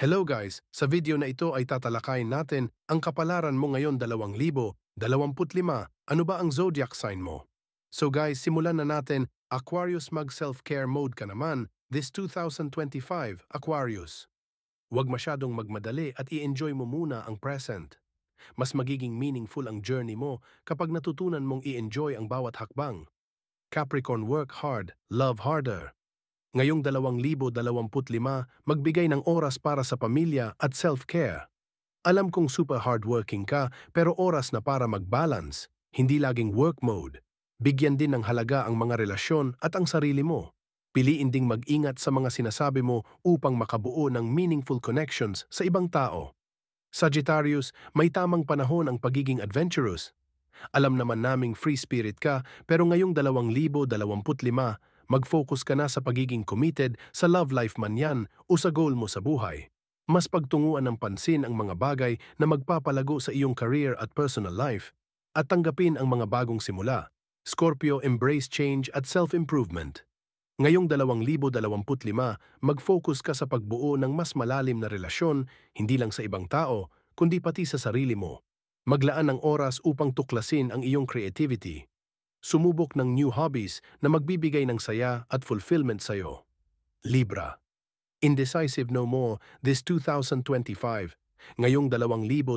Hello guys! Sa video na ito ay tatalakayin natin ang kapalaran mo ngayon 2025. Ano ba ang zodiac sign mo? So guys, simulan na natin. Aquarius, mag self-care mode ka naman this 2025, Aquarius. Huwag masyadong magmadali at i-enjoy mo muna ang present. Mas magiging meaningful ang journey mo kapag natutunan mong i-enjoy ang bawat hakbang. Capricorn, work hard, love harder. Ngayong 2025, magbigay ng oras para sa pamilya at self-care. Alam kong super hardworking ka, pero oras na para mag-balance, hindi laging work mode. Bigyan din ng halaga ang mga relasyon at ang sarili mo. Piliin ding mag-ingat sa mga sinasabi mo upang makabuo ng meaningful connections sa ibang tao. Sagittarius, may tamang panahon ang pagiging adventurous. Alam naman naming free spirit ka, pero ngayong 2025, mag-focus ka na sa pagiging committed sa love life man yan o sa goal mo sa buhay. Mas pagtunguan ng pansin ang mga bagay na magpapalago sa iyong career at personal life at tanggapin ang mga bagong simula. Scorpio, embrace change at self-improvement. Ngayong 2025, mag-focus ka sa pagbuo ng mas malalim na relasyon, hindi lang sa ibang tao, kundi pati sa sarili mo. Maglaan ng oras upang tuklasin ang iyong creativity. Sumubok ng new hobbies na magbibigay ng saya at fulfillment sa'yo. Libra. Indecisive no more this 2025. Ngayong 2025,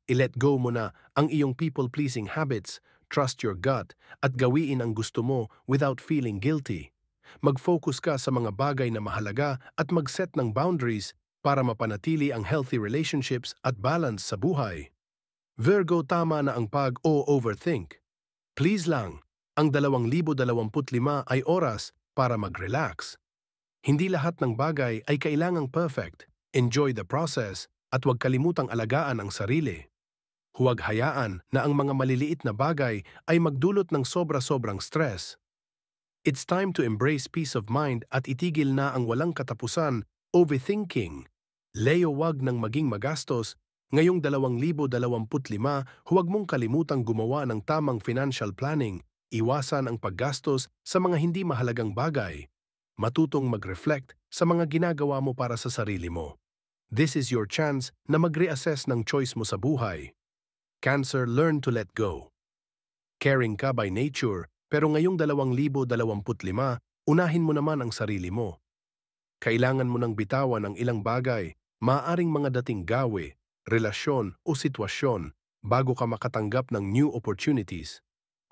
i-let go mo na ang iyong people-pleasing habits, trust your gut, at gawiin ang gusto mo without feeling guilty. Mag-focus ka sa mga bagay na mahalaga at mag-set ng boundaries para mapanatili ang healthy relationships at balance sa buhay. Virgo, tama na ang pag-overthink. Please lang, ang 2025 ay oras para mag-relax. Hindi lahat ng bagay ay kailangang perfect. Enjoy the process at huwag kalimutang alagaan ang sarili. Huwag hayaan na ang mga maliliit na bagay ay magdulot ng sobra-sobrang stress. It's time to embrace peace of mind at itigil na ang walang katapusan, overthinking. Leo, wag nang maging magastos. Ngayong 2025, huwag mong kalimutang gumawa ng tamang financial planning, iwasan ang paggastos sa mga hindi mahalagang bagay. Matutong mag-reflect sa mga ginagawa mo para sa sarili mo. This is your chance na mag-reassess ng choice mo sa buhay. Cancer, learn to let go. Caring ka by nature, pero ngayong 2025, unahin mo naman ang sarili mo. Kailangan mo nang bitawan ang ilang bagay, maaaring mga dating gawe, relasyon o sitwasyon bago ka makatanggap ng new opportunities.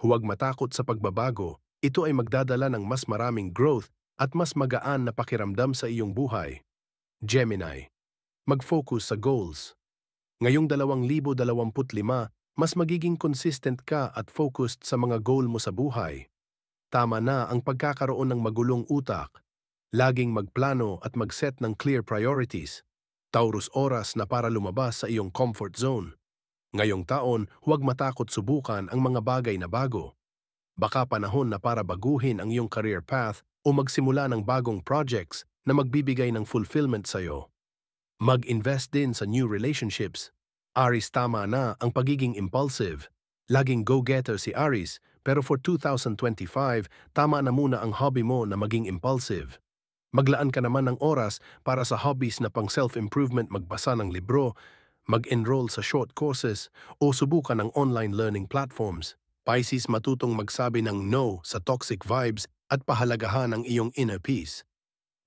Huwag matakot sa pagbabago, ito ay magdadala ng mas maraming growth at mas magaan na pakiramdam sa iyong buhay. Gemini, mag-focus sa goals. Ngayong 2025, mas magiging consistent ka at focused sa mga goal mo sa buhay. Tama na ang pagkakaroon ng magulong utak. Laging magplano at mag-set ng clear priorities. Taurus, oras na para lumabas sa iyong comfort zone. Ngayong taon, huwag matakot subukan ang mga bagay na bago. Baka panahon na para baguhin ang iyong career path o magsimula ng bagong projects na magbibigay ng fulfillment sa iyo. Mag-invest din sa new relationships. Aries, tama na ang pagiging impulsive. Laging go-getter si Aries, pero for 2025, tama na muna ang hobby mo na maging impulsive. Maglaan ka naman ng oras para sa hobbies na pang self-improvement, magbasa ng libro, mag-enroll sa short courses, o subukan ng online learning platforms. Pisces, matutong magsabi ng no sa toxic vibes at pahalagahan ang iyong inner peace.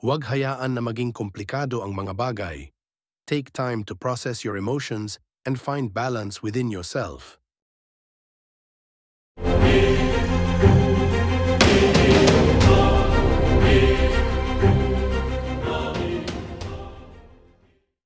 Huwag hayaan na maging komplikado ang mga bagay. Take time to process your emotions and find balance within yourself.